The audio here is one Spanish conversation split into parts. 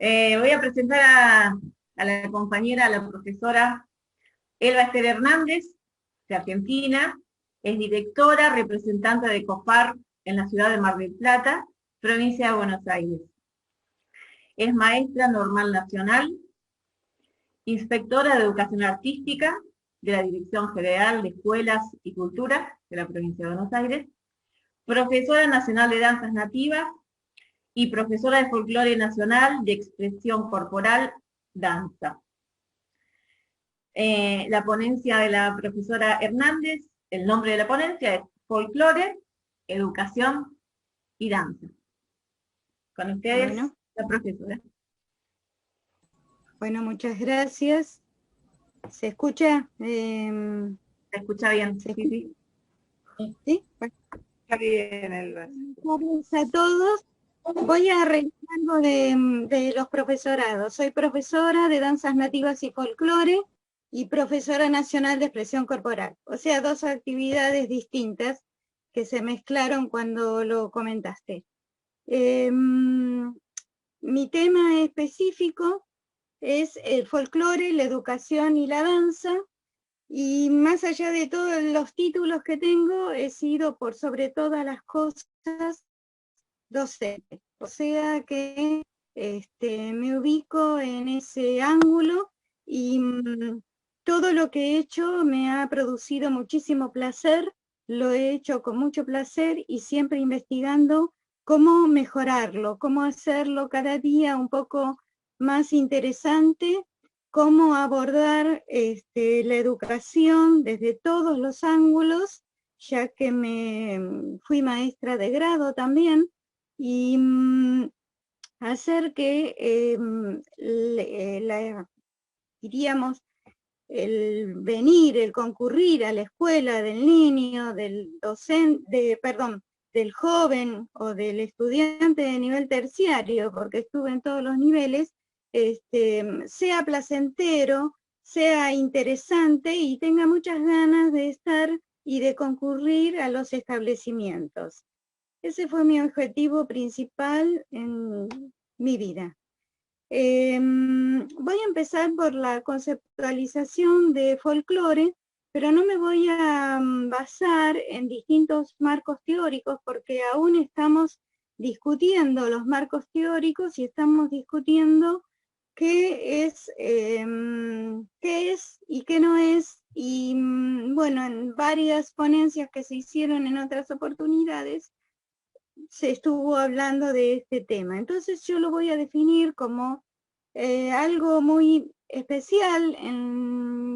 Voy a presentar a la compañera, a la profesora Elba Ester Hernández, de Argentina. Es directora, representante de COFAR en la ciudad de Mar del Plata, provincia de Buenos Aires. Es maestra normal nacional, inspectora de educación artística de la Dirección General de Escuelas y Cultura de la provincia de Buenos Aires, profesora nacional de danzas nativas y profesora de folclore nacional de expresión corporal, danza. La ponencia de la profesora Hernández, el nombre de la ponencia es Folclore, Educación y Danza. Con ustedes, Bueno. la profesora. Bueno, muchas gracias. ¿Se escucha? ¿Se escucha bien? ¿Se Sí, escucha? sí. ¿Sí? Bueno. Está bien, Elba. Buenas tardes a todos. Voy a revisar algo de los profesorados. Soy profesora de danzas nativas y folclore y profesora nacional de expresión corporal. O sea, dos actividades distintas que se mezclaron cuando lo comentaste. Mi tema específico es el folclore, la educación y la danza. Y más allá de todos los títulos que tengo, he sido por sobre todas las cosas docente. O sea que me ubico en ese ángulo y todo lo que he hecho me ha producido muchísimo placer, lo he hecho con mucho placer y siempre investigando cómo mejorarlo, cómo hacerlo cada día un poco más interesante, cómo abordar la educación desde todos los ángulos, ya que me fui maestra de grado también, y hacer que diríamos, el venir, el concurrir a la escuela del niño, del docente, perdón, del joven o del estudiante de nivel terciario, porque estuve en todos los niveles, sea placentero, sea interesante y tenga muchas ganas de estar y de concurrir a los establecimientos. Ese fue mi objetivo principal en mi vida. Voy a empezar por la conceptualización de folclore, pero no me voy a basar en distintos marcos teóricos porque aún estamos discutiendo los marcos teóricos y estamos discutiendo qué es y qué no es. Y bueno, en varias ponencias que se hicieron en otras oportunidades, se estuvo hablando de este tema. Entonces yo lo voy a definir como algo muy especial,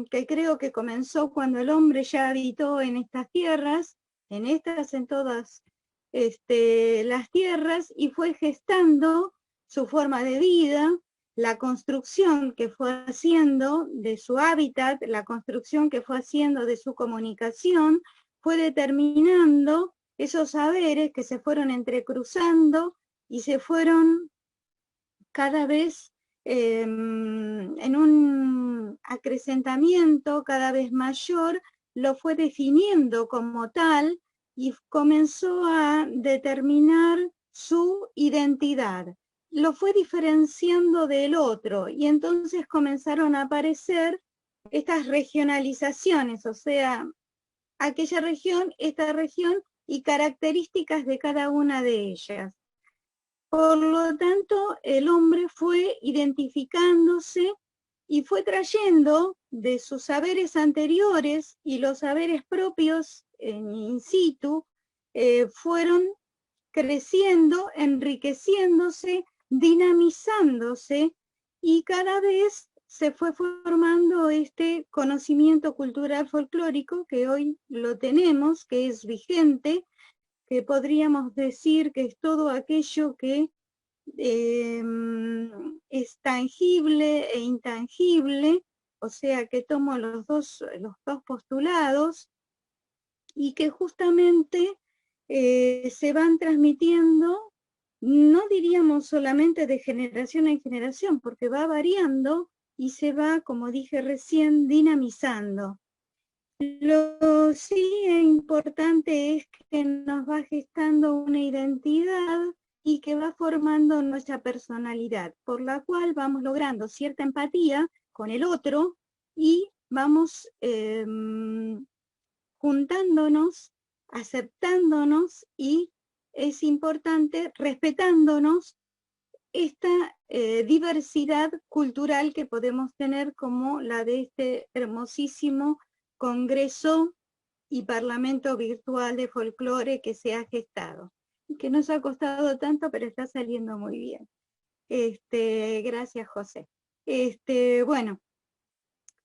que creo que comenzó cuando el hombre ya habitó en estas tierras, en todas las tierras, y fue gestando su forma de vida, la construcción que fue haciendo de su hábitat, la construcción que fue haciendo de su comunicación, fue determinando esos saberes que se fueron entrecruzando y se fueron cada vez en un acrecentamiento cada vez mayor, lo fue definiendo como tal y comenzó a determinar su identidad. Lo fue diferenciando del otro y entonces comenzaron a aparecer estas regionalizaciones, o sea, aquella región, esta región y características de cada una de ellas. Por lo tanto, el hombre fue identificándose y fue trayendo de sus saberes anteriores y los saberes propios in situ, fueron creciendo, enriqueciéndose, dinamizándose y cada vez se fue formando este conocimiento cultural folclórico que hoy lo tenemos, que es vigente, que podríamos decir que es todo aquello que es tangible e intangible, o sea que tomo los dos postulados y que justamente se van transmitiendo, no diríamos solamente de generación en generación, porque va variando y se va, como dije recién, dinamizando. Lo sí importante es que nos va gestando una identidad y que va formando nuestra personalidad, por la cual vamos logrando cierta empatía con el otro y vamos juntándonos, aceptándonos y es importante respetándonos esta diversidad cultural que podemos tener como la de este hermosísimo Congreso y Parlamento Virtual de Folclore que se ha gestado, que nos ha costado tanto, pero está saliendo muy bien. Gracias, José. Bueno,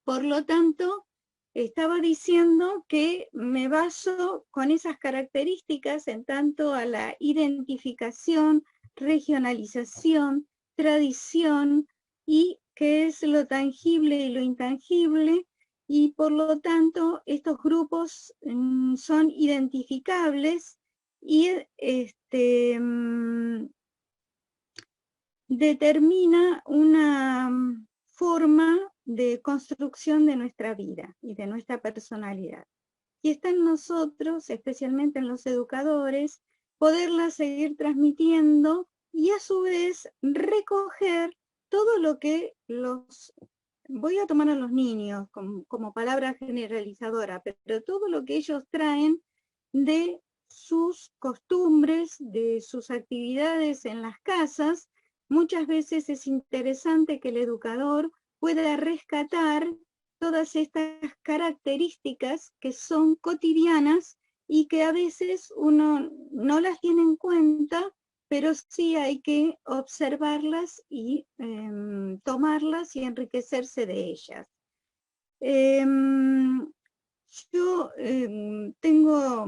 por lo tanto, estaba diciendo que me baso con esas características en tanto a la identificación, regionalización, tradición y qué es lo tangible y lo intangible, y por lo tanto estos grupos son identificables y determina una forma de construcción de nuestra vida y de nuestra personalidad. Y está en nosotros, especialmente en los educadores, poderla seguir transmitiendo y a su vez recoger todo lo que voy a tomar a los niños como palabra generalizadora, pero todo lo que ellos traen de sus costumbres, de sus actividades en las casas. Muchas veces es interesante que el educador pueda rescatar todas estas características que son cotidianas y que a veces uno no las tiene en cuenta, pero sí hay que observarlas y tomarlas y enriquecerse de ellas. Yo tengo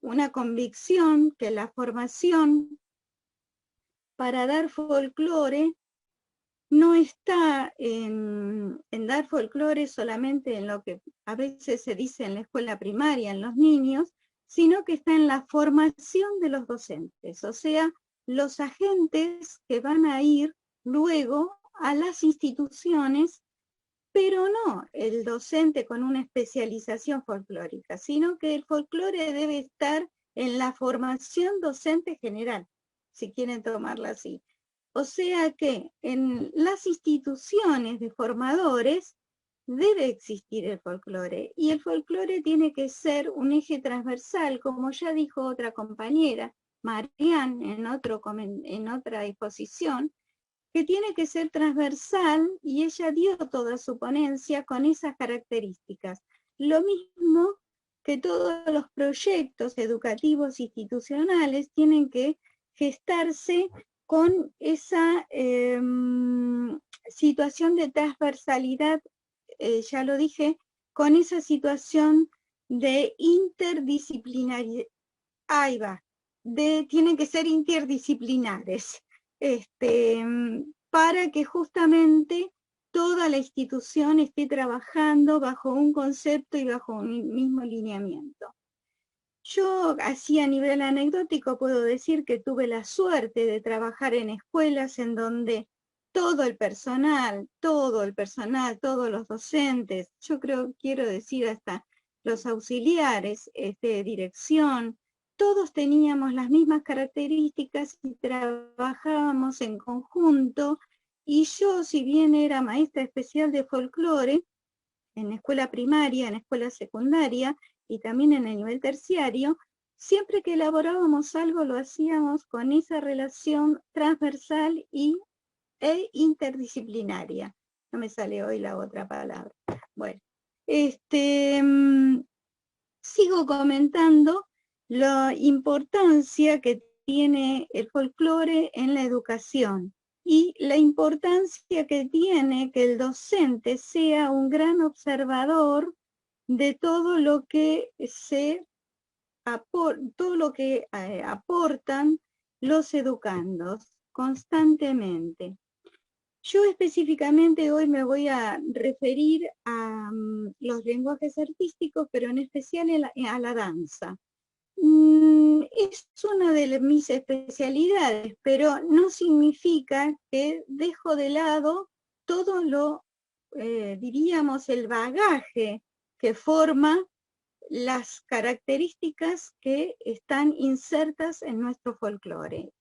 una convicción que la formación para dar folclore no está en dar folclore solamente en lo que a veces se dice en la escuela primaria, en los niños, sino que está en la formación de los docentes, o sea, los agentes que van a ir luego a las instituciones, pero no el docente con una especialización folclórica, sino que el folclore debe estar en la formación docente general, si quieren tomarla así. O sea que en las instituciones de formadores debe existir el folclore, y el folclore tiene que ser un eje transversal, como ya dijo otra compañera, Marian, en otra exposición, que tiene que ser transversal, y ella dio toda su ponencia con esas características. Lo mismo que todos los proyectos educativos institucionales tienen que gestarse con esa situación de transversalidad, ya lo dije, con esa situación de interdisciplinaridad, ahí va, tienen que ser interdisciplinares, para que justamente toda la institución esté trabajando bajo un concepto y bajo un mismo lineamiento. Yo, así a nivel anecdótico, puedo decir que tuve la suerte de trabajar en escuelas en donde todo el personal, todos los docentes, yo quiero decir hasta los auxiliares, dirección, todos teníamos las mismas características y trabajábamos en conjunto, y yo, si bien era maestra especial de folclore, en escuela primaria, en escuela secundaria, y también en el nivel terciario, siempre que elaborábamos algo lo hacíamos con esa relación transversal e interdisciplinaria. No me sale hoy la otra palabra. Bueno, sigo comentando la importancia que tiene el folclore en la educación y la importancia que tiene que el docente sea un gran observador de todo lo que aportan los educandos constantemente. Yo específicamente hoy me voy a referir a los lenguajes artísticos, pero en especial a la danza. Es una de mis especialidades, pero no significa que dejo de lado todo diríamos, el bagaje que forma las características que están insertas en nuestro folclore.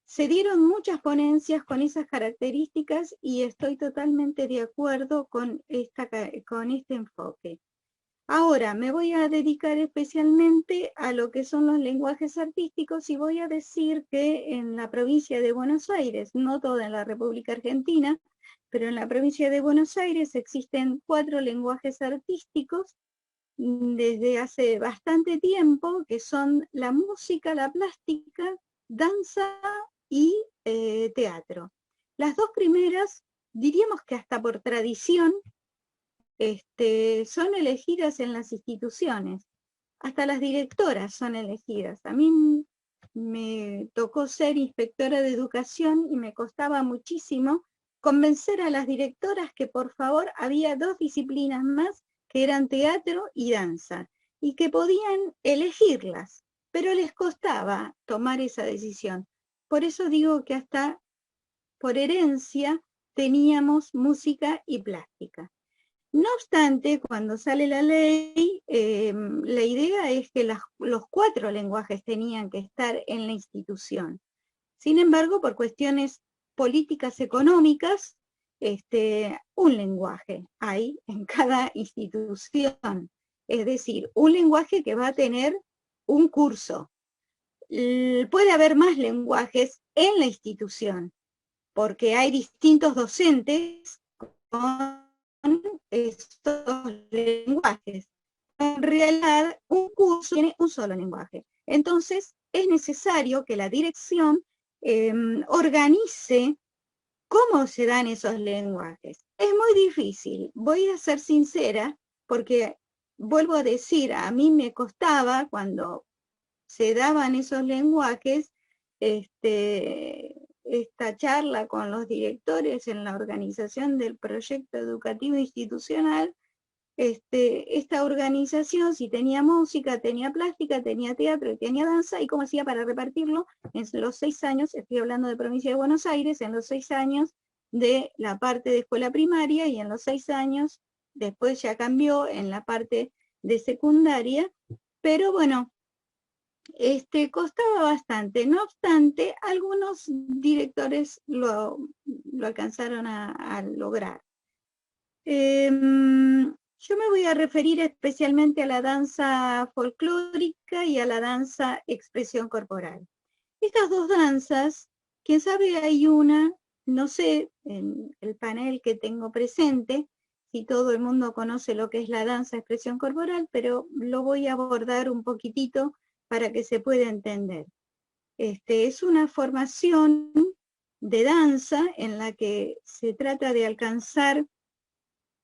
se dieron muchas ponencias con esas características y estoy totalmente de acuerdo con este enfoque. Ahora me voy a dedicar especialmente a lo que son los lenguajes artísticos y voy a decir que en la provincia de Buenos Aires, no toda en la República Argentina, pero en la provincia de Buenos Aires existen 4 lenguajes artísticos desde hace bastante tiempo, que son la música, la plástica, danza y teatro. Las 2 primeras, diríamos que hasta por tradición, son elegidas en las instituciones. Hasta las directoras son elegidas. A mí me tocó ser inspectora de educación y me costaba muchísimo convencer a las directoras que por favor había 2 disciplinas más que eran teatro y danza, y que podían elegirlas, pero les costaba tomar esa decisión. Por eso digo que hasta por herencia teníamos música y plástica. No obstante, cuando sale la ley, la idea es que los 4 lenguajes tenían que estar en la institución. Sin embargo, por cuestiones políticas económicas, un lenguaje hay en cada institución. Es decir, un lenguaje que va a tener un curso. Puede haber más lenguajes en la institución, porque hay distintos docentes con estos lenguajes. En realidad, un curso tiene un solo lenguaje. Entonces, es necesario que la dirección organice cómo se dan esos lenguajes. Es muy difícil, voy a ser sincera, porque vuelvo a decir, a mí me costaba cuando se daban esos lenguajes, esta charla con los directores en la organización del proyecto educativo institucional. Esta organización, si tenía música, tenía plástica, tenía teatro y tenía danza, y cómo hacía para repartirlo en los 6 años, estoy hablando de provincia de Buenos Aires, en los 6 años de la parte de escuela primaria, y en los 6 años, después ya cambió en la parte de secundaria, pero bueno, costaba bastante. No obstante, algunos directores lo alcanzaron a lograr. Yo me voy a referir especialmente a la danza folclórica y a la danza expresión corporal. Estas 2 danzas, quién sabe, hay una, no sé, en el panel que tengo presente, si todo el mundo conoce lo que es la danza expresión corporal, pero lo voy a abordar un poquitito para que se pueda entender. Es una formación de danza en la que se trata de alcanzar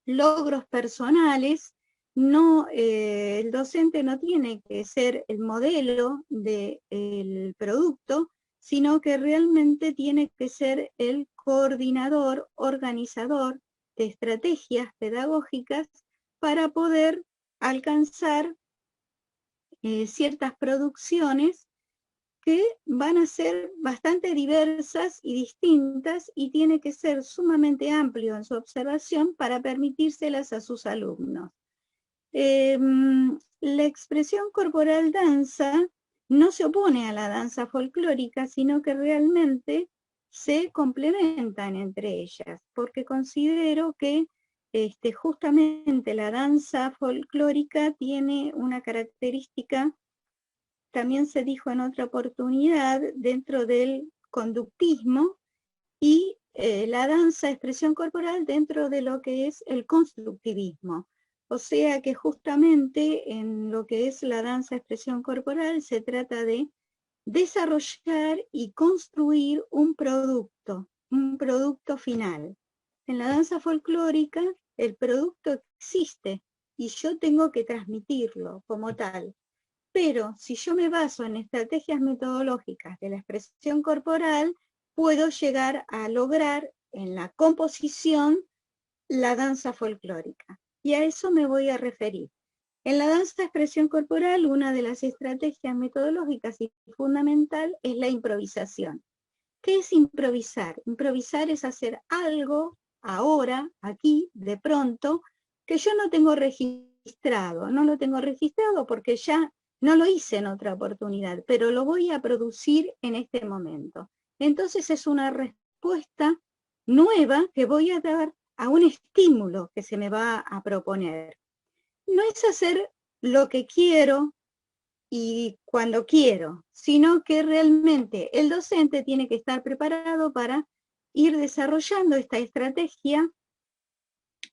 logros personales. No, el docente no tiene que ser el modelo del producto, sino que realmente tiene que ser el coordinador, organizador de estrategias pedagógicas para poder alcanzar ciertas producciones que van a ser bastante diversas y distintas, y tiene que ser sumamente amplio en su observación para permitírselas a sus alumnos. La expresión corporal danza no se opone a la danza folclórica, sino que realmente se complementan entre ellas, porque considero que justamente la danza folclórica tiene una característica, también se dijo en otra oportunidad, dentro del conductismo, y la danza expresión corporal dentro de lo que es el constructivismo. O sea que justamente en lo que es la danza expresión corporal se trata de desarrollar y construir un producto final. En la danza folclórica el producto existe y yo tengo que transmitirlo como tal. Pero si yo me baso en estrategias metodológicas de la expresión corporal, puedo llegar a lograr en la composición la danza folclórica. Y a eso me voy a referir. En la danza de expresión corporal, una de las estrategias metodológicas y fundamental es la improvisación. ¿Qué es improvisar? Improvisar es hacer algo ahora, aquí, de pronto, que yo no tengo registrado. No lo tengo registrado porque ya no lo hice en otra oportunidad, pero lo voy a producir en este momento. Entonces es una respuesta nueva que voy a dar a un estímulo que se me va a proponer. No es hacer lo que quiero y cuando quiero, sino que realmente el docente tiene que estar preparado para ir desarrollando esta estrategia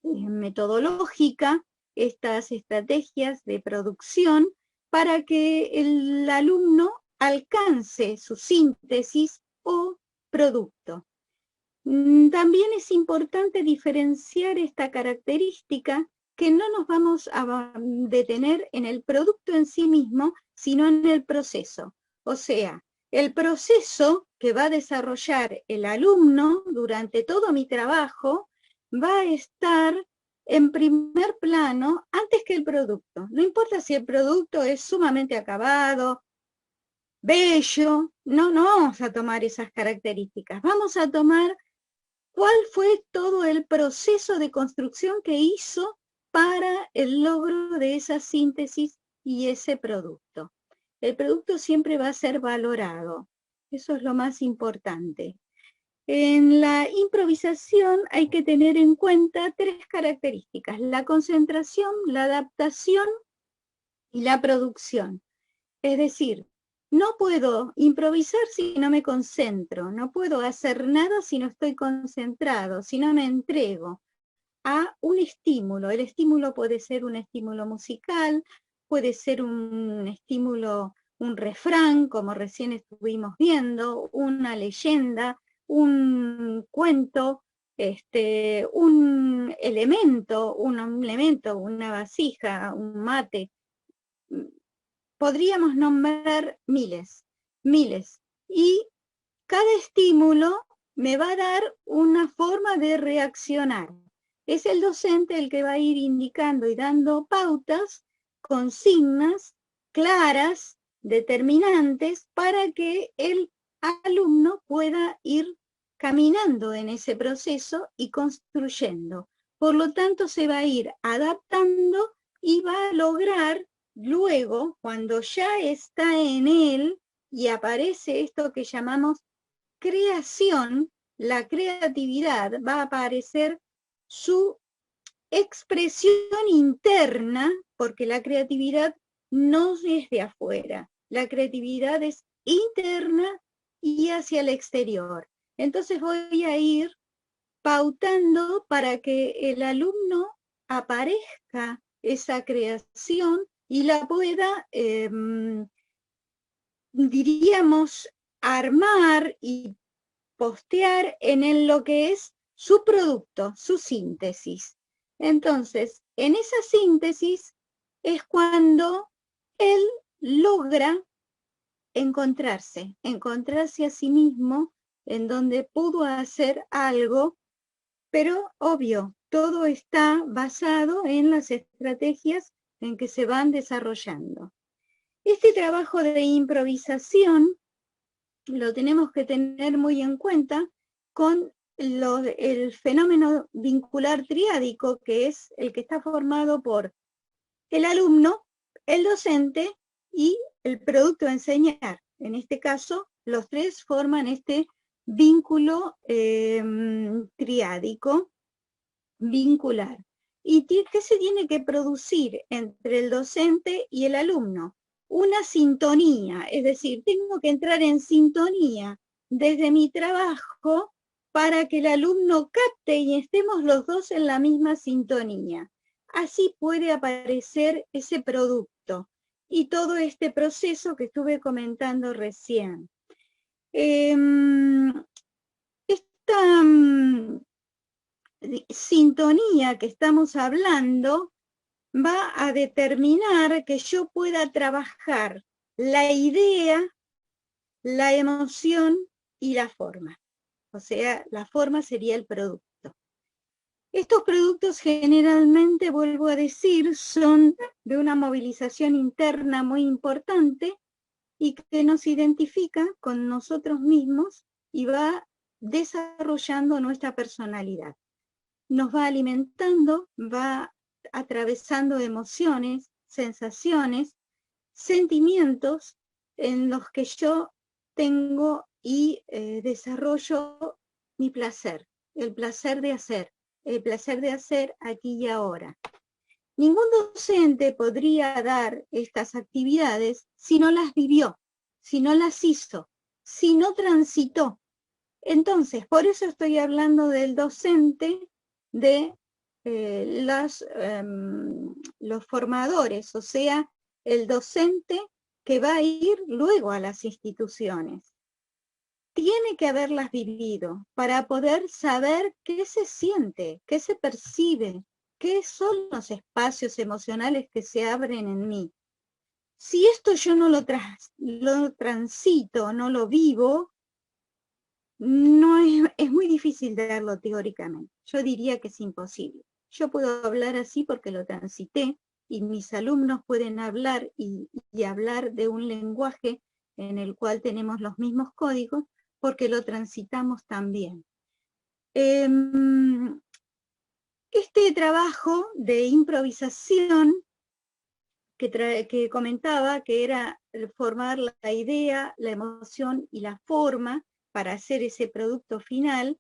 metodológica, estas estrategias de producción, para que el alumno alcance su síntesis o producto. También es importante diferenciar esta característica, que no nos vamos a detener en el producto en sí mismo, sino en el proceso. O sea, el proceso que va a desarrollar el alumno durante todo mi trabajo va a estar en primer plano antes que el producto. No importa si el producto es sumamente acabado, bello, no vamos a tomar esas características. Vamos a tomar cuál fue todo el proceso de construcción que hizo para el logro de esa síntesis y ese producto. El producto siempre va a ser valorado. Eso es lo más importante. En la improvisación hay que tener en cuenta 3 características: la concentración, la adaptación y la producción. Es decir, no puedo improvisar si no me concentro, no puedo hacer nada si no estoy concentrado, si no me entrego a un estímulo. El estímulo puede ser un estímulo musical, puede ser un estímulo, un refrán, como recién estuvimos viendo, una leyenda, un cuento, un elemento, una vasija, un mate. Podríamos nombrar miles. Y cada estímulo me va a dar una forma de reaccionar. Es el docente el que va a ir indicando y dando pautas, consignas claras, determinantes, para que el alumno pueda ir caminando en ese proceso y construyendo. Por lo tanto, se va a ir adaptando y va a lograr luego, cuando ya está en él y aparece esto que llamamos creación, la creatividad, va a aparecer su expresión interna, porque la creatividad no es de afuera, la creatividad es interna y hacia el exterior. Entonces voy a ir pautando para que el alumno aparezca esa creación y la pueda, diríamos, armar y postear en lo que es su producto, su síntesis. Entonces, en esa síntesis es cuando él logra encontrarse a sí mismo, en donde pudo hacer algo, pero obvio, todo está basado en las estrategias en que se van desarrollando. Este trabajo de improvisación lo tenemos que tener muy en cuenta con el fenómeno vincular triádico, que es el que está formado por el alumno, el docente y el producto a enseñar. En este caso, los 3 forman este vínculo triádico vincular. ¿Y qué se tiene que producir entre el docente y el alumno? Una sintonía, es decir, tengo que entrar en sintonía desde mi trabajo para que el alumno capte y estemos los dos en la misma sintonía. Así puede aparecer ese producto y todo este proceso que estuve comentando recién. Esta sintonía que estamos hablando va a determinar que yo pueda trabajar la idea, la emoción y la forma. O sea, la forma sería el producto. Estos productos generalmente, vuelvo a decir, son de una movilización interna muy importante y que nos identifica con nosotros mismos y va desarrollando nuestra personalidad. Nos va alimentando, va atravesando emociones, sensaciones, sentimientos en los que yo tengo y desarrollo mi placer, el placer de hacer aquí y ahora. Ningún docente podría dar estas actividades si no las vivió, si no las hizo, si no transitó. Entonces, por eso estoy hablando del docente, de los formadores, o sea, el docente que va a ir luego a las instituciones. Tiene que haberlas vivido para poder saber qué se siente, qué se percibe, qué son los espacios emocionales que se abren en mí. Si esto yo no lo transito, no lo vivo, no es muy difícil darlo teóricamente. Yo diría que es imposible. Yo puedo hablar así porque lo transité y mis alumnos pueden hablar y hablar de un lenguaje en el cual tenemos los mismos códigos porque lo transitamos también. Este trabajo de improvisación que comentaba, que era formar la idea, la emoción y la forma para hacer ese producto final,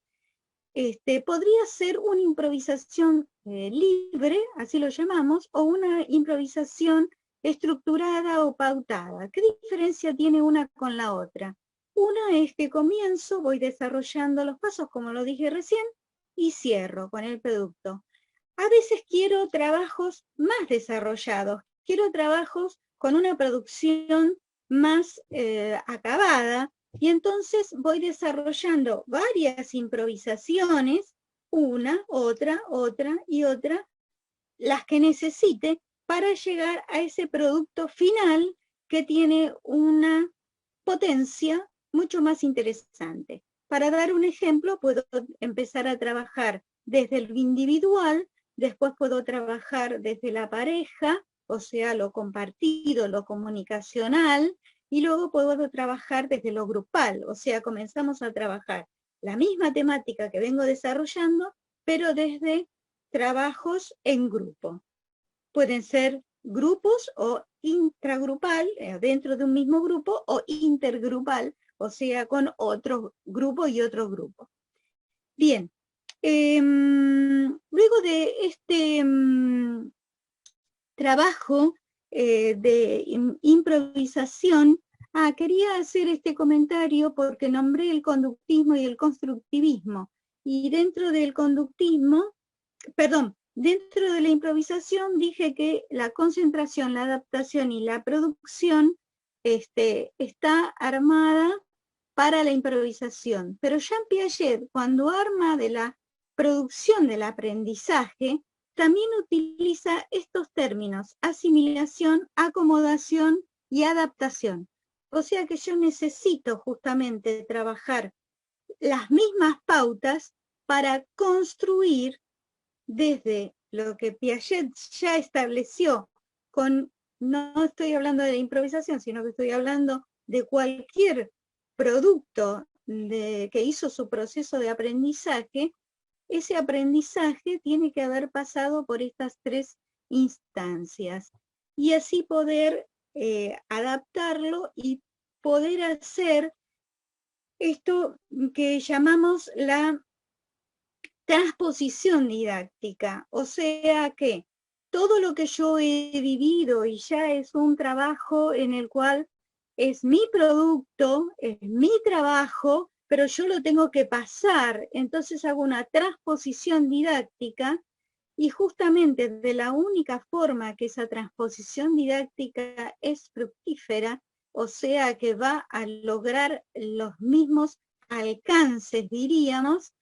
podría ser una improvisación libre, así lo llamamos, o una improvisación estructurada o pautada. ¿Qué diferencia tiene una con la otra? Una es que comienzo, voy desarrollando los pasos, como lo dije recién, y cierro con el producto. A veces quiero trabajos más desarrollados, quiero trabajos con una producción más acabada, y entonces voy desarrollando varias improvisaciones, una, otra y otra, las que necesite para llegar a ese producto final que tiene una potencia mucho más interesante. Para dar un ejemplo, puedo empezar a trabajar desde el individual, después puedo trabajar desde la pareja, o sea, lo compartido, lo comunicacional, y luego puedo trabajar desde lo grupal, o sea, comenzamos a trabajar la misma temática que vengo desarrollando, pero desde trabajos en grupo. Pueden ser grupos o intragrupal, dentro de un mismo grupo, o intergrupal, o sea, con otro grupo y otro grupo. Bien, luego de este trabajo de improvisación, quería hacer este comentario porque nombré el conductismo y el constructivismo. Y dentro del conductismo, dentro de la improvisación dije que la concentración, la adaptación y la producción está armada para la improvisación. Pero Jean Piaget, cuando arma de la producción del aprendizaje, también utiliza estos términos: asimilación, acomodación y adaptación. O sea que yo necesito justamente trabajar las mismas pautas para construir desde lo que Piaget ya estableció, no estoy hablando de la improvisación, sino que estoy hablando de cualquier producto que hizo su proceso de aprendizaje. Ese aprendizaje tiene que haber pasado por estas tres instancias y así poder adaptarlo y poder hacer esto que llamamos la transposición didáctica, o sea que todo lo que yo he vivido y ya es un trabajo en el cual es mi producto, es mi trabajo, pero yo lo tengo que pasar, entonces hago una transposición didáctica y justamente de la única forma que esa transposición didáctica es fructífera, o sea que va a lograr los mismos alcances, diríamos,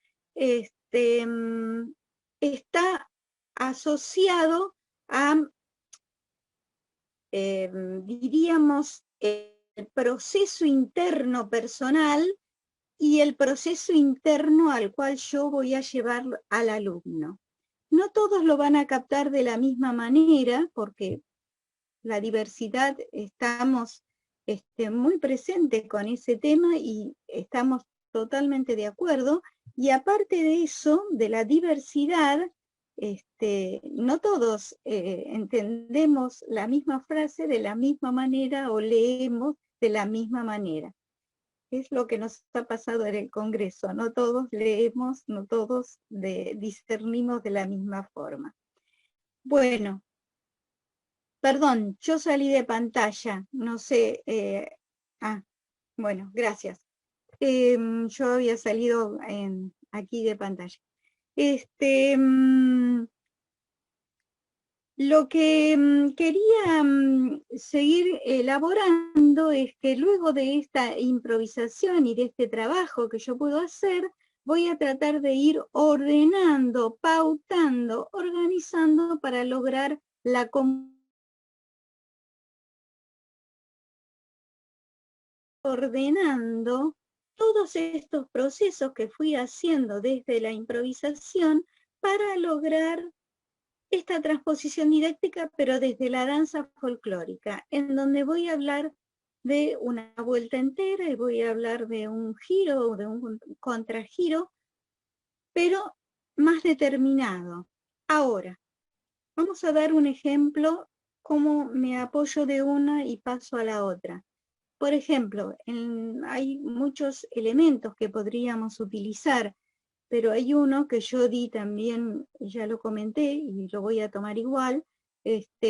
está asociado a, diríamos, el proceso interno personal y el proceso interno al cual yo voy a llevar al alumno. No todos lo van a captar de la misma manera, porque la diversidad estamos muy presentes con ese tema y estamos totalmente de acuerdo. Y aparte de eso, de la diversidad, no todos entendemos la misma frase de la misma manera o leemos de la misma manera. es lo que nos ha pasado en el Congreso. No todos leemos, no todos discernimos de la misma forma. Bueno, perdón, yo salí de pantalla, no sé. Bueno, gracias. Yo había salido aquí de pantalla. Lo que quería seguir elaborando es que luego de esta improvisación y de este trabajo que yo puedo hacer, voy a tratar de ir ordenando, pautando, organizando para lograr la ordenando todos estos procesos que fui haciendo desde la improvisación para lograr esta transposición didáctica, pero desde la danza folclórica, en donde voy a hablar de una vuelta entera y voy a hablar de un giro o de un contragiro, pero más determinado. Ahora, vamos a dar un ejemplo, cómo me apoyo de una y paso a la otra. Por ejemplo, hay muchos elementos que podríamos utilizar, pero hay uno que yo di también, ya lo comenté y lo voy a tomar igual.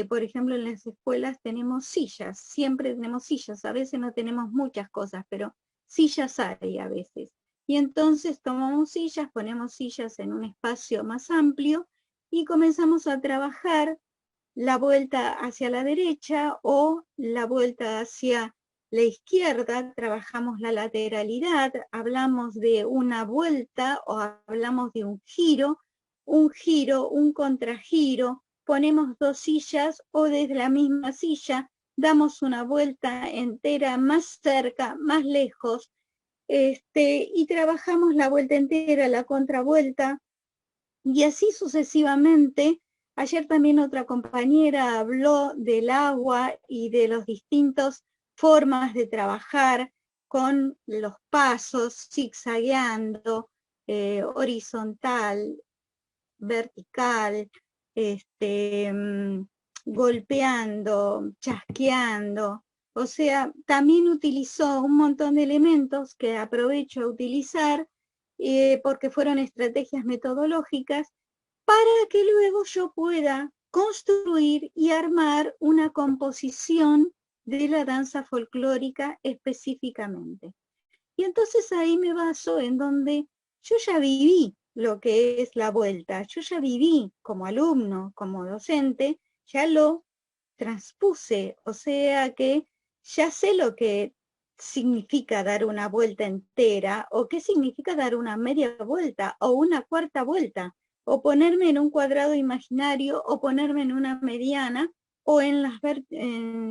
Por ejemplo, en las escuelas tenemos sillas, siempre tenemos sillas, a veces no tenemos muchas cosas, pero sillas hay a veces. Y entonces tomamos sillas, ponemos sillas en un espacio más amplio y comenzamos a trabajar la vuelta hacia la derecha o la vuelta hacia la izquierda, trabajamos la lateralidad, hablamos de una vuelta o hablamos de un giro, un contragiro, ponemos dos sillas o desde la misma silla damos una vuelta entera más cerca, más lejos, y trabajamos la vuelta entera, la contravuelta, y así sucesivamente. Ayer también otra compañera habló del agua y de los distintos formas de trabajar con los pasos, zigzagueando, horizontal, vertical, golpeando, chasqueando. O sea, también utilizó un montón de elementos que aprovecho a utilizar porque fueron estrategias metodológicas para que luego yo pueda construir y armar una composición de la danza folclórica específicamente. Y entonces ahí me baso en donde yo ya viví lo que es la vuelta, yo ya viví como alumno, como docente, ya lo transpuse, o sea que ya sé lo que significa dar una vuelta entera, o qué significa dar una media vuelta, o una cuarta vuelta, o ponerme en un cuadrado imaginario, o ponerme en una mediana, o en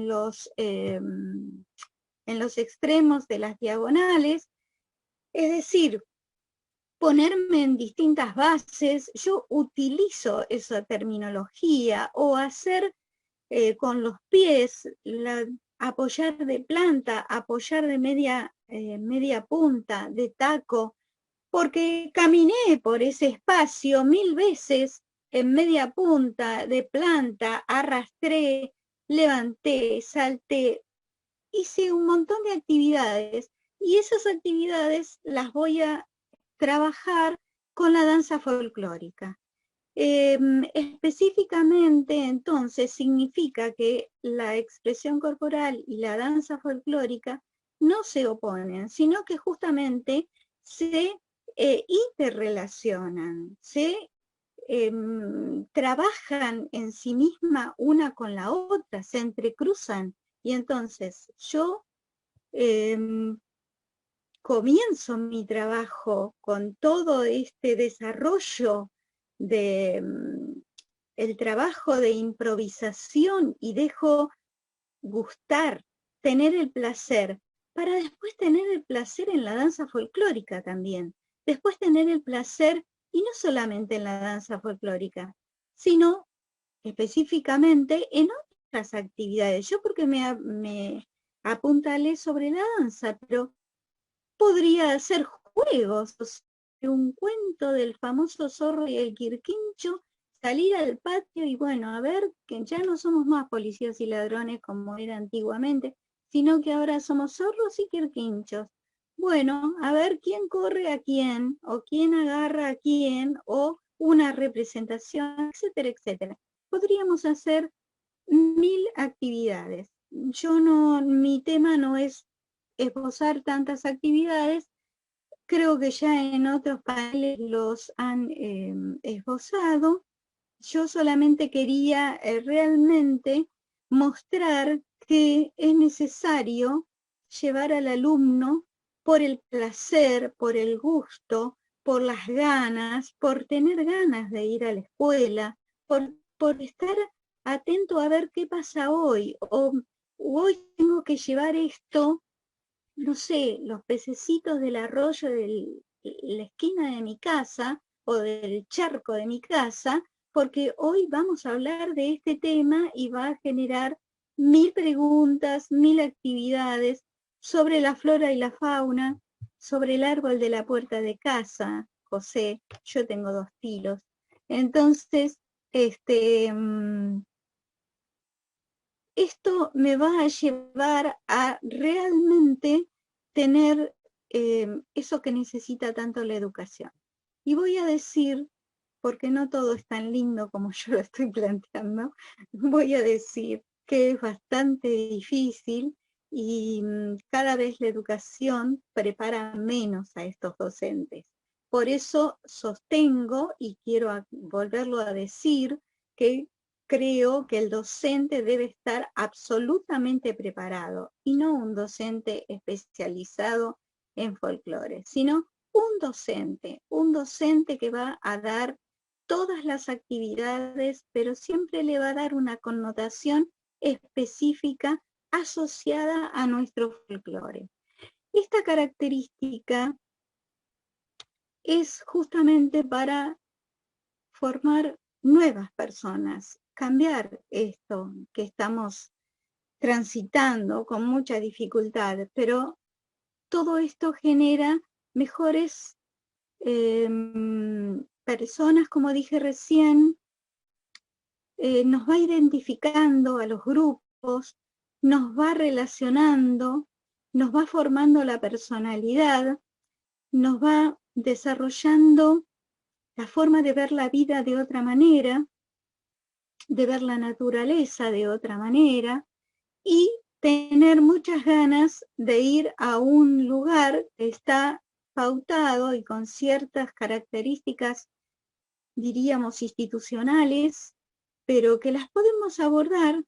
los extremos de las diagonales, es decir, ponerme en distintas bases. Yo utilizo esa terminología, o hacer con los pies, apoyar de planta, apoyar de media punta, de taco, porque caminé por ese espacio 1000 veces en media punta, de planta, arrastré, levanté, salté, hice un montón de actividades y esas actividades las voy a trabajar con la danza folclórica. Específicamente, entonces, significa que la expresión corporal y la danza folclórica no se oponen, sino que justamente se interrelacionan, se trabajan en sí misma una con la otra, se entrecruzan. Y entonces yo comienzo mi trabajo con todo este desarrollo el trabajo de improvisación y dejo gustar, tener el placer, para después tener el placer en la danza folclórica también. Después tener el placer, y no solamente en la danza folclórica, sino específicamente en otras actividades. Yo porque me apuntalé sobre la danza, pero podría hacer juegos, un cuento del famoso zorro y el quirquincho, salir al patio y bueno, a ver, que ya no somos más policías y ladrones como era antiguamente, sino que ahora somos zorros y quirquinchos. bueno, a ver quién corre a quién, o quién agarra a quién, o una representación, etcétera, etcétera. Podríamos hacer 1000 actividades. Mi tema no es esbozar tantas actividades, creo que ya en otros paneles los han esbozado. Yo solamente quería realmente mostrar que es necesario llevar al alumno por el placer, por el gusto, por las ganas, por tener ganas de ir a la escuela, por estar atento a ver qué pasa hoy, o hoy tengo que llevar esto, no sé, los pececitos del arroyo de la esquina de mi casa o del charco de mi casa, porque hoy vamos a hablar de este tema y va a generar 1000 preguntas, 1000 actividades sobre la flora y la fauna, sobre el árbol de la puerta de casa. José, yo tengo 2 tilos. Entonces, esto me va a llevar a realmente tener eso que necesita tanto la educación. Y voy a decir, porque no todo es tan lindo como yo lo estoy planteando, voy a decir que es bastante difícil y cada vez la educación prepara menos a estos docentes. Por eso sostengo, y quiero volverlo a decir, que creo que el docente debe estar absolutamente preparado, y no un docente especializado en folclore, sino un docente que va a dar todas las actividades, pero siempre le va a dar una connotación específica asociada a nuestro folclore. Esta característica es justamente para formar nuevas personas, cambiar esto que estamos transitando con mucha dificultad, pero todo esto genera mejores personas, como dije recién, nos va identificando a los grupos, nos va relacionando, nos va formando la personalidad, nos va desarrollando la forma de ver la vida de otra manera, de ver la naturaleza de otra manera y tener muchas ganas de ir a un lugar que está pautado y con ciertas características, diríamos, institucionales, pero que las podemos abordar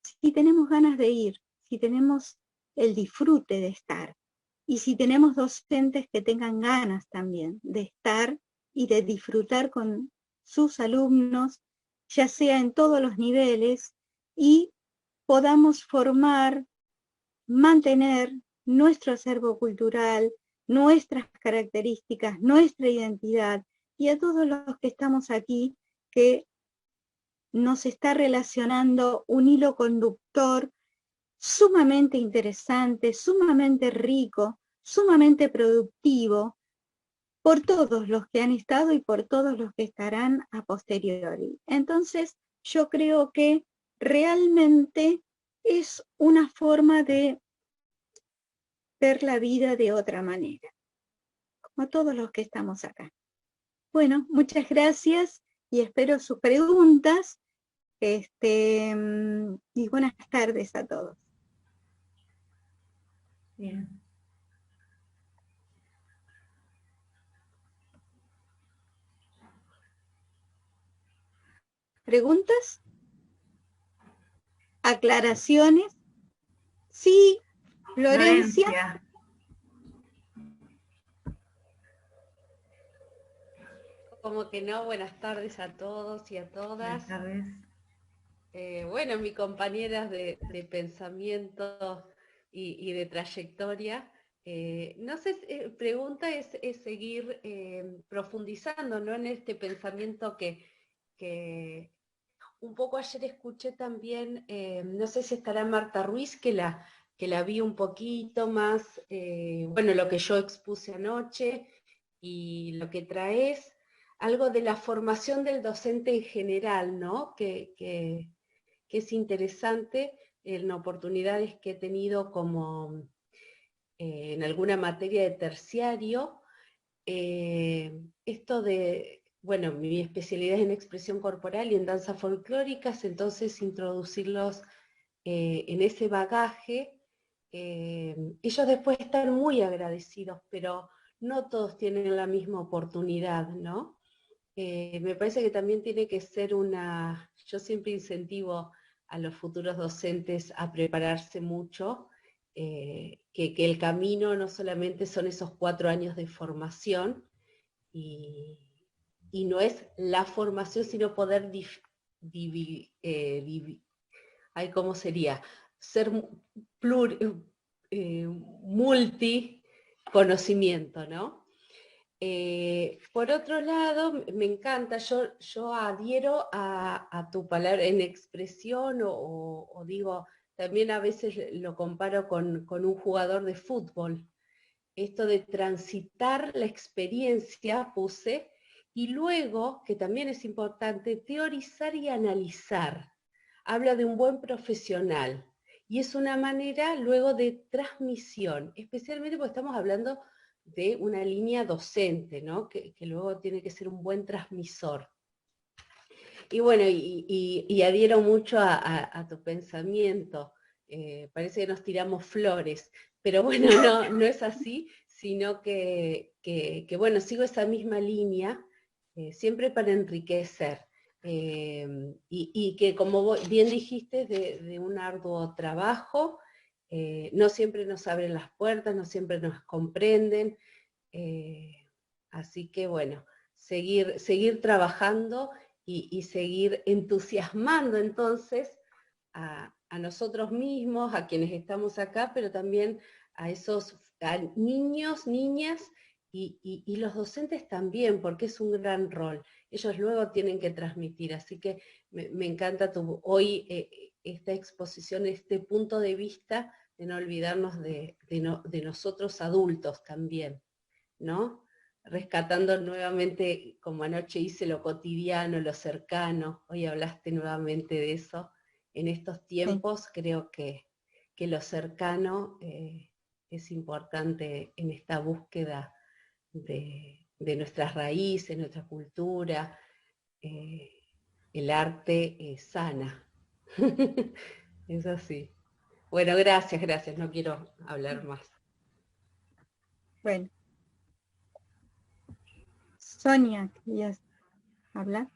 si tenemos ganas de ir, si tenemos el disfrute de estar y si tenemos docentes que tengan ganas también de estar y de disfrutar con sus alumnos, ya sea en todos los niveles, y podamos formar, mantener nuestro acervo cultural, nuestras características, nuestra identidad, y a todos los que estamos aquí, que nos está relacionando un hilo conductor sumamente interesante, sumamente rico, sumamente productivo, por todos los que han estado y por todos los que estarán a posteriori. Entonces, yo creo que realmente es una forma de ver la vida de otra manera, como todos los que estamos acá. Bueno, muchas gracias y espero sus preguntas. Y buenas tardes a todos. Bien. ¿Preguntas? ¿Aclaraciones? Sí, Florencia. Como que no, buenas tardes a todos y a todas. Buenas tardes. Bueno, mis compañeras de pensamiento y de trayectoria, no sé, pregunta es seguir profundizando, ¿no?, en este pensamiento que un poco ayer escuché también, no sé si estará Marta Ruiz, que la vi un poquito más, bueno, lo que yo expuse anoche y lo que traes, algo de la formación del docente en general, ¿no? Que es interesante en oportunidades que he tenido como en alguna materia de terciario, esto de, bueno, mi especialidad es en expresión corporal y en danzas folclóricas, entonces introducirlos en ese bagaje. Ellos después están muy agradecidos, pero no todos tienen la misma oportunidad, ¿no? Me parece que también tiene que ser yo siempre incentivo a los futuros docentes a prepararse mucho, que el camino no solamente son esos 4 años de formación, y no es la formación, sino poder ¿cómo sería? Ser multiconocimiento, ¿no? Por otro lado, me encanta, yo adhiero a tu palabra en expresión, o digo, también a veces lo comparo con un jugador de fútbol. Esto de transitar la experiencia, puse, y luego, que también es importante, teorizar y analizar. Habla de un buen profesional, y es una manera luego de transmisión, especialmente porque estamos hablando de una línea docente, ¿no? Que luego tiene que ser un buen transmisor. Y bueno, y adhiero mucho a tu pensamiento. Parece que nos tiramos flores, pero bueno, no es así, sino que bueno, sigo esa misma línea, siempre para enriquecer. Y que, como bien dijiste, de un arduo trabajo, no siempre nos abren las puertas, no siempre nos comprenden, así que bueno, seguir trabajando y seguir entusiasmando entonces a nosotros mismos, a quienes estamos acá, pero también a niños, niñas y los docentes también, porque es un gran rol. Ellos luego tienen que transmitir, así que me encanta hoy esta exposición, este punto de vista de no olvidarnos de nosotros adultos también, ¿no? Rescatando nuevamente, como anoche hice, lo cotidiano, lo cercano. Hoy hablaste nuevamente de eso. En estos tiempos creo que lo cercano es importante en esta búsqueda de nuestras raíces, nuestra cultura. El arte sana. Es así. Bueno, gracias, no quiero hablar más. Bueno. Sonia, ¿querías hablar?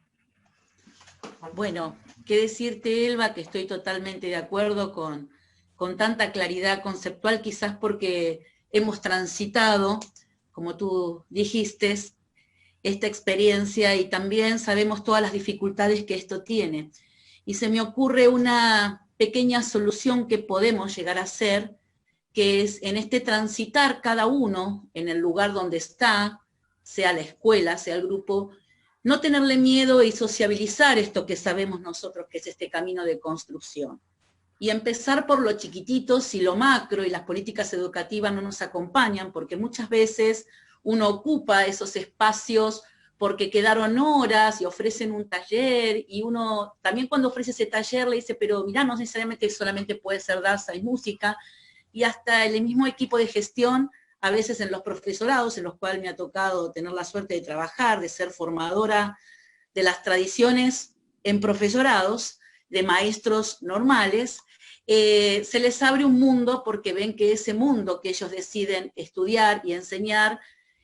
Bueno, qué decirte, Elba, que estoy totalmente de acuerdo con tanta claridad conceptual, quizás porque hemos transitado, como tú dijiste, esta experiencia y también sabemos todas las dificultades que esto tiene. Y se me ocurre una pequeña solución que podemos llegar a hacer, que es en este transitar cada uno en el lugar donde está, sea la escuela, sea el grupo, no tenerle miedo y sociabilizar esto que sabemos nosotros que es este camino de construcción. Y empezar por lo chiquitito si lo macro y las políticas educativas no nos acompañan, porque muchas veces uno ocupa esos espacios porque quedaron horas y ofrecen un taller, y uno también cuando ofrece ese taller le dice, pero mirá, no necesariamente solamente puede ser danza y música, y hasta el mismo equipo de gestión, a veces en los profesorados, en los cuales me ha tocado tener la suerte de trabajar, de ser formadora de las tradiciones en profesorados, de maestros normales, se les abre un mundo porque ven que ese mundo que ellos deciden estudiar y enseñar,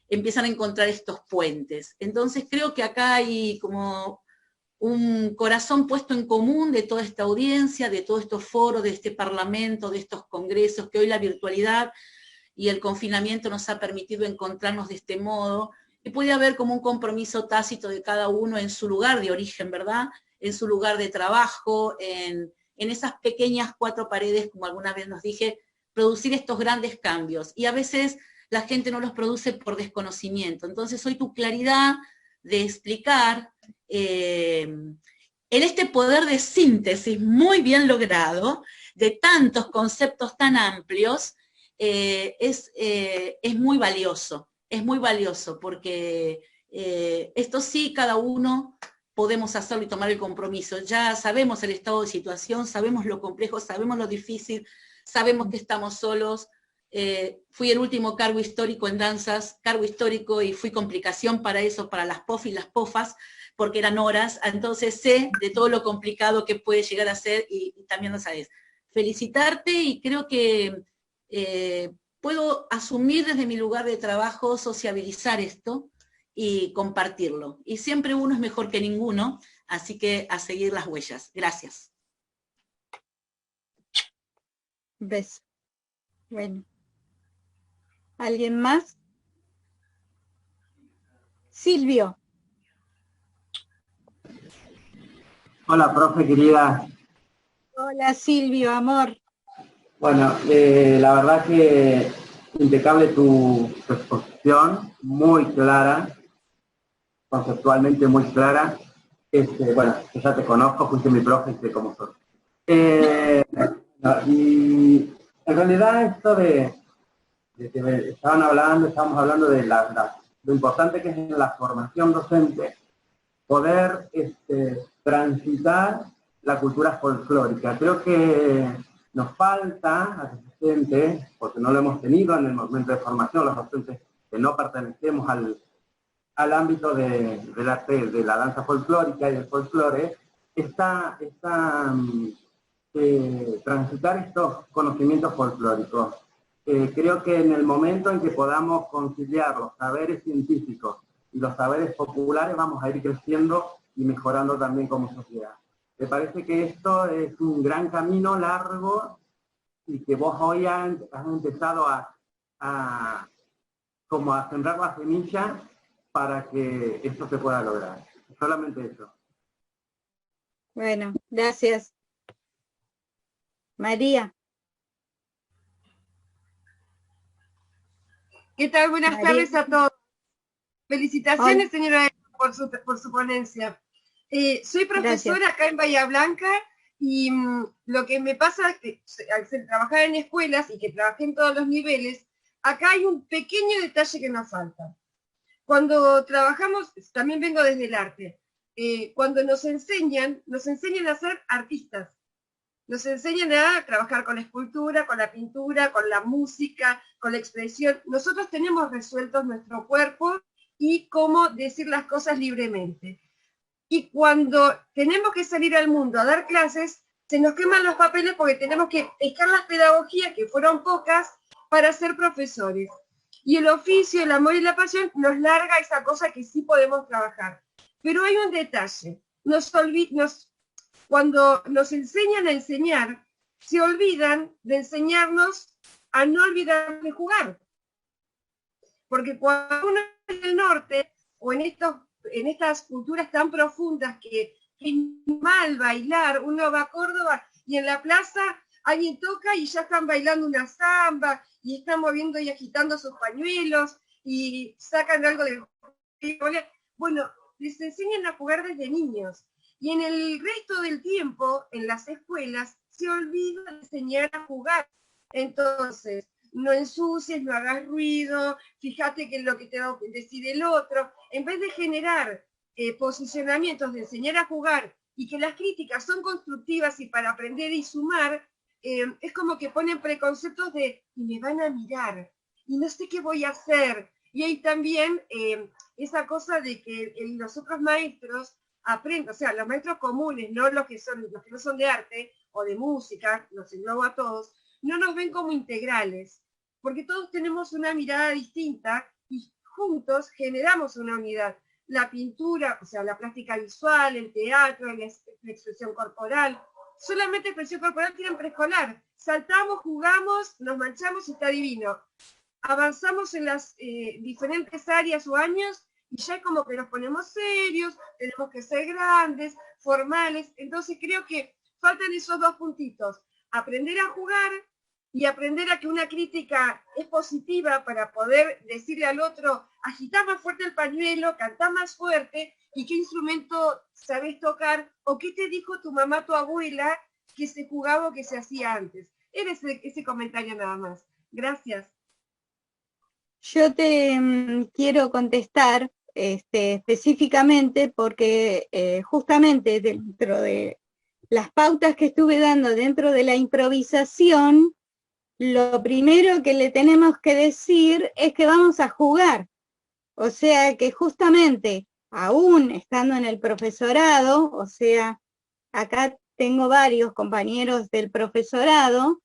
empiezan a encontrar estos puentes. Entonces creo que acá hay como un corazón puesto en común de toda esta audiencia, de todos estos foros, de este parlamento, de estos congresos, que hoy la virtualidad y el confinamiento nos ha permitido encontrarnos de este modo, y puede haber como un compromiso tácito de cada uno en su lugar de origen, ¿verdad? En su lugar de trabajo, en esas pequeñas 4 paredes, como alguna vez nos dije, producir estos grandes cambios. Y a veces la gente no los produce por desconocimiento. Entonces hoy tu claridad de explicar en este poder de síntesis muy bien logrado, de tantos conceptos tan amplios, es muy valioso, porque esto sí, cada uno podemos hacerlo y tomar el compromiso. Ya sabemos el estado de situación, sabemos lo complejo, sabemos lo difícil, sabemos que estamos solos, fui el último cargo histórico en danzas, cargo histórico, y fui complicación para eso, para las POF y las POFAs, porque eran horas, entonces sé de todo lo complicado que puede llegar a ser, y también lo sabes. Felicitarte, y creo que puedo asumir desde mi lugar de trabajo, sociabilizar esto y compartirlo. Y siempre uno es mejor que ninguno, así que a seguir las huellas. Gracias. Beso. Bueno. ¿Alguien más? Silvio. Hola, profe querida. Hola, Silvio, amor. Bueno, la verdad que impecable tu exposición, muy clara, conceptualmente muy clara. Bueno, yo ya te conozco, fuiste mi profe y sé cómo sos. Y en realidad esto de que estábamos hablando de lo importante que es en la formación docente poder transitar la cultura folclórica. Creo que nos falta a los docentes, porque no lo hemos tenido en el momento de formación, los docentes que no pertenecemos al ámbito del arte, de la danza folclórica y del folclore, transitar estos conocimientos folclóricos. Creo que en el momento en que podamos conciliar los saberes científicos y los saberes populares, vamos a ir creciendo y mejorando también como sociedad. Me parece que esto es un gran camino largo y que vos hoy has empezado a sembrar la semilla para que esto se pueda lograr. Solamente eso. Bueno, gracias. María. ¿Qué tal? Buenas tardes a todos. Felicitaciones, señora, por su ponencia. Soy profesora Gracias. acá en Bahía Blanca, y lo que me pasa es que al trabajar en escuelas y que trabajé en todos los niveles, acá hay un pequeño detalle que nos falta. Cuando trabajamos, también vengo desde el arte, cuando nos enseñan a ser artistas. Nos enseñan a trabajar con la escultura, con la pintura, con la música, con la expresión. Nosotros tenemos resueltos nuestro cuerpo y cómo decir las cosas libremente. Y cuando tenemos que salir al mundo a dar clases, se nos queman los papeles porque tenemos que pescar las pedagogías, que fueron pocas, para ser profesores. Y el oficio, el amor y la pasión nos larga esa cosa que sí podemos trabajar. Pero hay un detalle. Cuando nos enseñan a enseñar, se olvidan de enseñarnos a no olvidar de jugar. Porque cuando uno es del norte, o en estas culturas tan profundas que es mal bailar, uno va a Córdoba y en la plaza alguien toca y ya están bailando una samba, y están moviendo y agitando sus pañuelos, y sacan algo del... Bueno, les enseñan a jugar desde niños. Y en el resto del tiempo, en las escuelas, se olvida de enseñar a jugar. Entonces, no ensucies, no hagas ruido, fíjate que es lo que te va a decir el otro. En vez de generar posicionamientos de enseñar a jugar y que las críticas son constructivas y para aprender y sumar, es como que ponen preconceptos de, y me van a mirar, y no sé qué voy a hacer. Y hay también esa cosa de que los otros maestros aprenden, o sea, los maestros comunes, no los que no son de arte o de música, los englobo a todos, no nos ven como integrales, porque todos tenemos una mirada distinta y juntos generamos una unidad. La pintura, o sea, la plástica visual, el teatro, la expresión corporal. Solamente expresión corporal tienen preescolar. Saltamos, jugamos, nos manchamos y está divino. Avanzamos en las diferentes áreas o años y ya es como que nos ponemos serios, tenemos que ser grandes, formales. Entonces creo que faltan esos dos puntitos. Aprender a jugar y aprender a que una crítica es positiva para poder decirle al otro, agitá más fuerte el pañuelo, cantá más fuerte, y qué instrumento sabés tocar, o qué te dijo tu mamá, tu abuela, que se jugaba o que se hacía antes. Era ese comentario nada más. Gracias. Yo te quiero contestar específicamente porque justamente dentro de las pautas que estuve dando dentro de la improvisación, lo primero que le tenemos que decir es que vamos a jugar. O sea que justamente, aún estando en el profesorado, o sea, acá tengo varios compañeros del profesorado,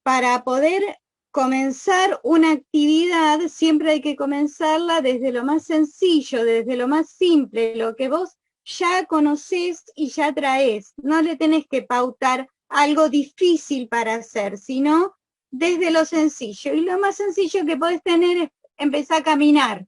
para poder comenzar una actividad, siempre hay que comenzarla desde lo más sencillo, desde lo más simple, lo que vos ya conocés y ya traés. No le tenés que pautar algo difícil para hacer, sino desde lo sencillo. Y lo más sencillo que podés tener es empezar a caminar.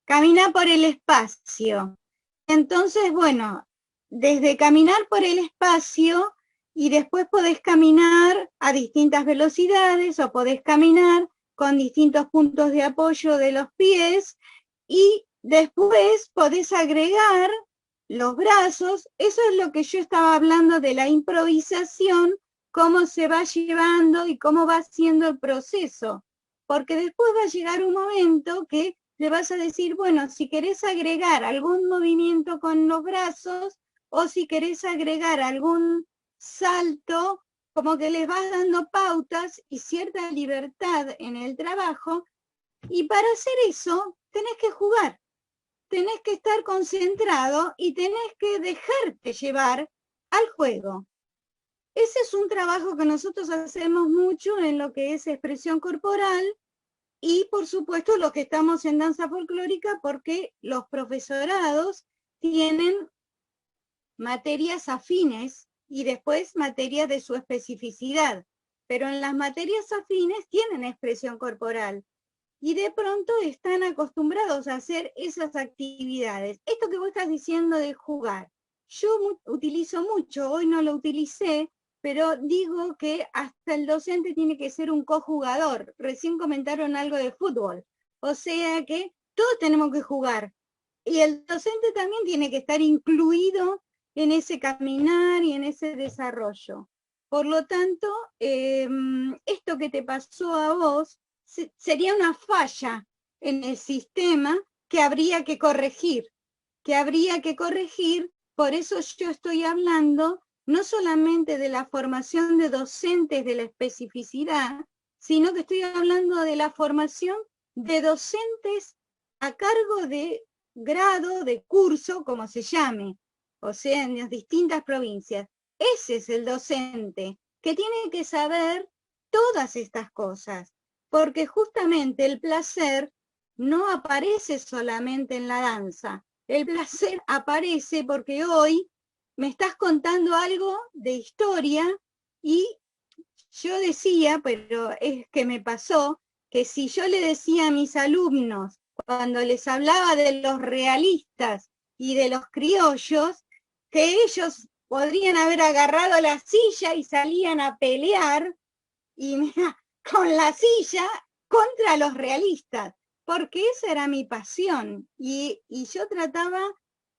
Caminar por el espacio. Entonces, bueno, desde caminar por el espacio, y después podés caminar a distintas velocidades o podés caminar con distintos puntos de apoyo de los pies, y después podés agregar los brazos. Eso es lo que yo estaba hablando de la improvisación, cómo se va llevando y cómo va siendo el proceso. Porque después va a llegar un momento que le vas a decir, bueno, si querés agregar algún movimiento con los brazos, o si querés agregar algún salto, como que les vas dando pautas y cierta libertad en el trabajo, y para hacer eso tenés que jugar, tenés que estar concentrado y tenés que dejarte llevar al juego. Ese es un trabajo que nosotros hacemos mucho en lo que es expresión corporal, y por supuesto los que estamos en danza folclórica, porque los profesorados tienen materias afines y después materias de su especificidad, pero en las materias afines tienen expresión corporal y de pronto están acostumbrados a hacer esas actividades. Esto que vos estás diciendo de jugar, yo utilizo mucho, hoy no lo utilicé, pero digo que hasta el docente tiene que ser un cojugador. Recién comentaron algo de fútbol, o sea que todos tenemos que jugar, y el docente también tiene que estar incluido en ese caminar y en ese desarrollo. Por lo tanto, esto que te pasó a vos sería una falla en el sistema que habría que corregir, por eso yo estoy hablando no solamente de la formación de docentes de la especificidad, sino que estoy hablando de la formación de docentes a cargo de grado, de curso, como se llame, o sea, en las distintas provincias. Ese es el docente que tiene que saber todas estas cosas, porque justamente el placer no aparece solamente en la danza. El placer aparece porque hoy me estás contando algo de historia, y yo decía, pero es que me pasó, que si yo le decía a mis alumnos, cuando les hablaba de los realistas y de los criollos, que ellos podrían haber agarrado la silla y salían a pelear, y mira, con la silla contra los realistas, porque esa era mi pasión, y yo trataba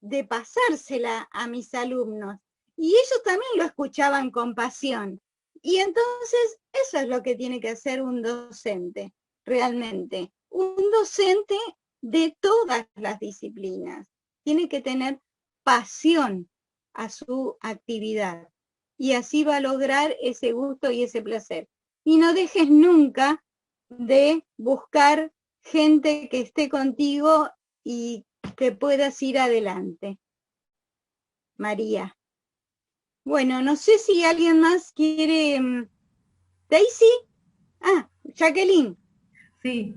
de pasársela a mis alumnos, y ellos también lo escuchaban con pasión. Y entonces eso es lo que tiene que hacer un docente, realmente. Un docente de todas las disciplinas tiene que tener pasión a su actividad, y así va a lograr ese gusto y ese placer. Y no dejes nunca de buscar gente que esté contigo y que puedas ir adelante. María. Bueno, no sé si alguien más quiere... ¿Daisy? Ah, Jacqueline. Sí.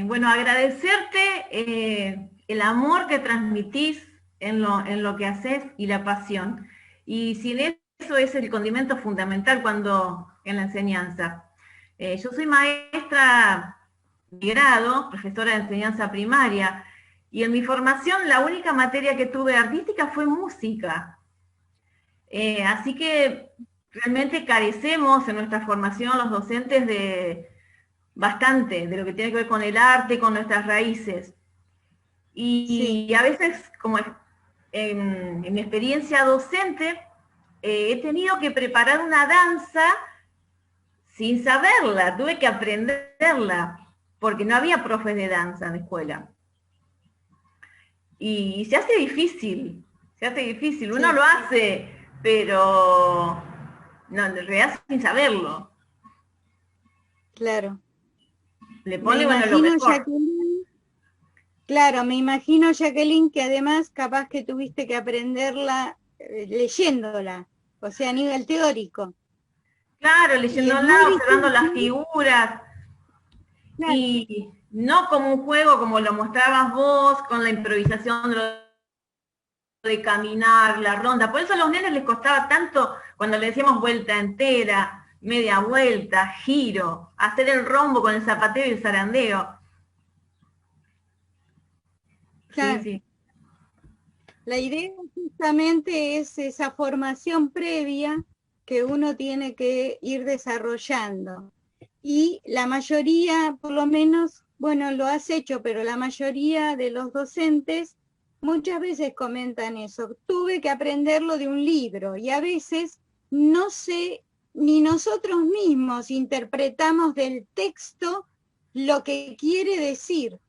Bueno, agradecerte el amor que transmitís en lo que haces y la pasión. Y sin eso es el condimento fundamental en la enseñanza. Yo soy maestra de grado, profesora de enseñanza primaria, y en mi formación la única materia que tuve artística fue música. Así que realmente carecemos en nuestra formación los docentes bastante de lo que tiene que ver con el arte, con nuestras raíces. Y a veces, como en mi experiencia docente, he tenido que preparar una danza sin saberla, tuve que aprenderla, porque no había profes de danza en la escuela. Y se hace difícil, uno lo hace, pero no, en realidad sin saberlo. Claro. Le Me pone, bueno, lo imagino, mejor. Jacqueline, claro, me imagino, Jacqueline, que además capaz que tuviste que aprenderla leyéndola, o sea, a nivel teórico. Claro, Y es leyéndola, muy observando las difícil, figuras, claro, y no como un juego como lo mostrabas vos, con la improvisación de caminar, la ronda. Por eso a los nenes les costaba tanto cuando le decíamos vuelta entera, media vuelta, giro, hacer el rombo con el zapateo y el zarandeo. Sí, claro. sí. La idea justamente es esa formación previa que uno tiene que ir desarrollando. Y la mayoría, por lo menos, bueno, lo has hecho, pero la mayoría de los docentes muchas veces comentan eso. Tuve que aprenderlo de un libro y a veces no sé, ni nosotros mismos interpretamos del texto lo que quiere decir,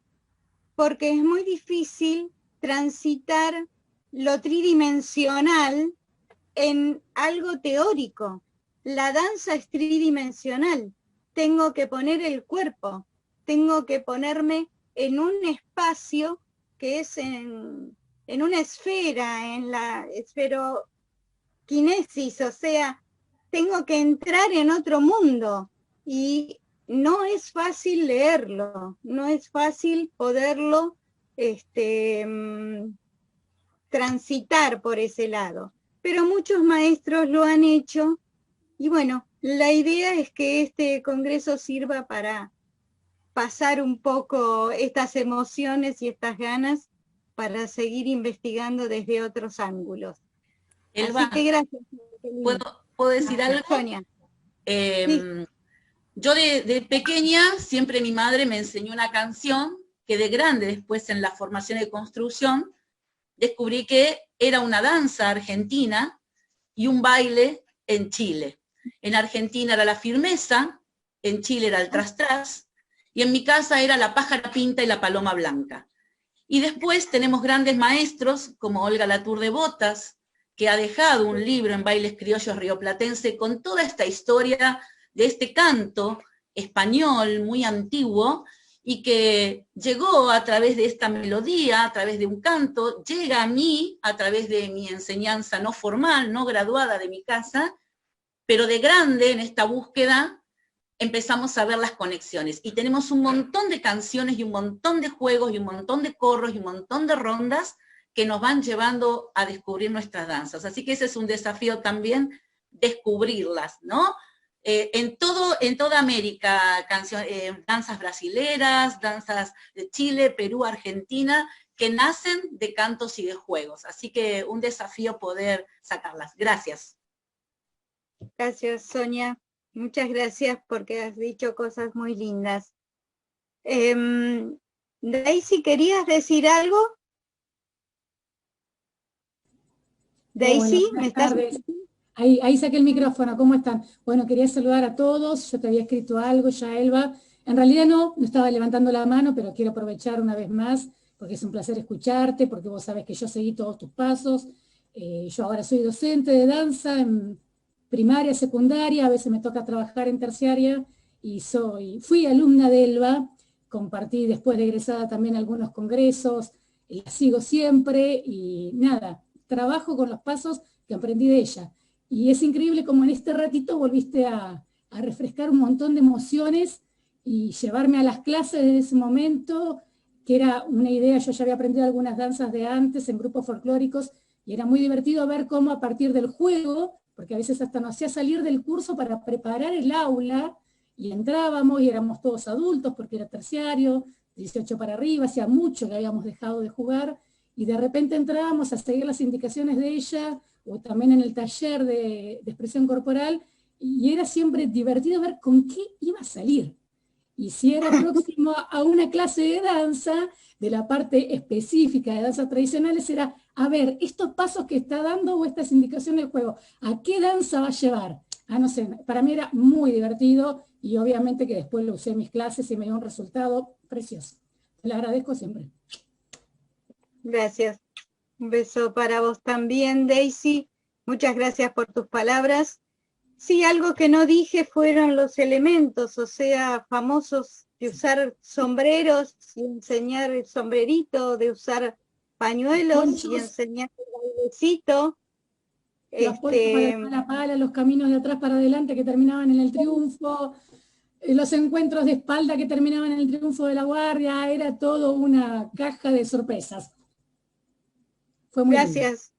porque es muy difícil transitar lo tridimensional en algo teórico. La danza es tridimensional. Tengo que poner el cuerpo, tengo que ponerme en un espacio que es en una esfera, en la esferoquinesis, o sea, tengo que entrar en otro mundo y no es fácil leerlo, no es fácil poderlo transitar por ese lado. Pero muchos maestros lo han hecho y bueno, la idea es que este congreso sirva para pasar un poco estas emociones y estas ganas para seguir investigando desde otros ángulos. Así que Elba, gracias. ¿puedo decir algo? Sonia. Sí. Yo de pequeña, siempre mi madre me enseñó una canción que de grande, después en la formación de construcción, descubrí que era una danza argentina y un baile en Chile. En Argentina era la firmeza, en Chile era el tras-tras, y en mi casa era la pájara pinta y la paloma blanca. Y después tenemos grandes maestros como Olga Latour de Botas, que ha dejado un libro en Bailes Criollos Rioplatense con toda esta historia de este canto español muy antiguo y que llegó a través de esta melodía, a través de un canto, llega a mí a través de mi enseñanza no formal, no graduada de mi casa, pero de grande en esta búsqueda empezamos a ver las conexiones. Y tenemos un montón de canciones y un montón de juegos y un montón de corros y un montón de rondas que nos van llevando a descubrir nuestras danzas. Así que ese es un desafío también, descubrirlas, ¿no? En toda América, danzas brasileras, danzas de Chile, Perú, Argentina, que nacen de cantos y de juegos. Así que un desafío poder sacarlas. Gracias. Gracias, Sonia. Muchas gracias porque has dicho cosas muy lindas. Daisy, ¿querías decir algo? Daisy, Hola, ¿me buenas estás tardes. escuchando? Ahí saqué el micrófono, ¿cómo están? Bueno, quería saludar a todos, yo te había escrito algo ya, Elba. En realidad no estaba levantando la mano, pero quiero aprovechar una vez más, porque es un placer escucharte, porque vos sabés que yo seguí todos tus pasos. Yo ahora soy docente de danza en primaria, secundaria, a veces me toca trabajar en terciaria, y fui alumna de Elba, compartí después de egresada también algunos congresos, la sigo siempre, y nada, trabajo con los pasos que aprendí de ella. Y es increíble como en este ratito volviste a refrescar un montón de emociones y llevarme a las clases de ese momento, que era una idea. Yo ya había aprendido algunas danzas de antes en grupos folclóricos y era muy divertido ver cómo a partir del juego, porque a veces hasta nos hacía salir del curso para preparar el aula, y entrábamos y éramos todos adultos porque era terciario, 18 para arriba, hacía mucho que habíamos dejado de jugar, y de repente entrábamos a seguir las indicaciones de ella, o también en el taller de expresión corporal, y era siempre divertido ver con qué iba a salir. Y si era próximo a una clase de danza, de la parte específica de danzas tradicionales, era, a ver, estos pasos que está dando o estas indicaciones del juego, ¿a qué danza va a llevar? No sé, para mí era muy divertido, y obviamente que después lo usé en mis clases y me dio un resultado precioso. Te lo agradezco siempre. Gracias. Un beso para vos también, Daisy. Muchas gracias por tus palabras. Sí, algo que no dije fueron los elementos, o sea, famosos de usar sombreros y enseñar el sombrerito, de usar pañuelos y Ponchos. enseñar el bailecito. Los ponchos para el pala a pala, los caminos de atrás para adelante que terminaban en el triunfo, los encuentros de espalda que terminaban en el triunfo de la guardia, era todo una caja de sorpresas. Fue muy lindo. Gracias.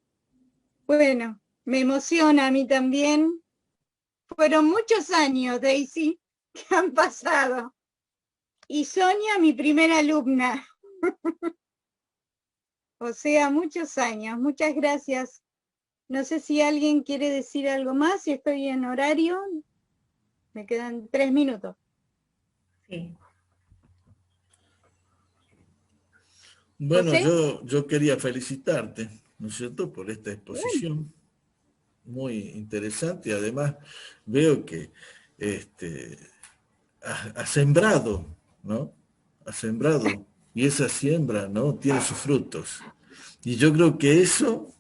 Bueno, me emociona a mí también. Fueron muchos años, Daisy, que han pasado. Y Sonia, mi primera alumna. O sea, muchos años. Muchas gracias. No sé si alguien quiere decir algo más, si estoy en horario. Me quedan 3 minutos. Sí. Bueno, ¿José? yo quería felicitarte, ¿no es cierto?, por esta exposición muy interesante, y además veo que has sembrado, ¿no? Has sembrado, y esa siembra, ¿no?, tiene sus frutos. Y yo creo que eso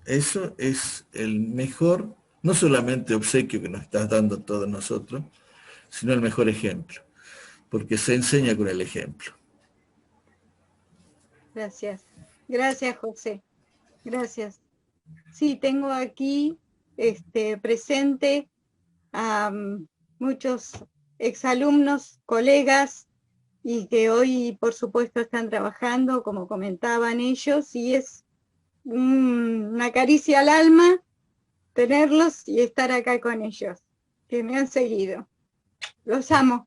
es el mejor, no solamente obsequio que nos estás dando a todos nosotros, sino el mejor ejemplo, porque se enseña con el ejemplo. Gracias. Gracias, José. Gracias. Sí, tengo aquí presente a muchos exalumnos, colegas, y que hoy, por supuesto, están trabajando, como comentaban ellos, y es una caricia al alma tenerlos y estar acá con ellos, que me han seguido. Los amo.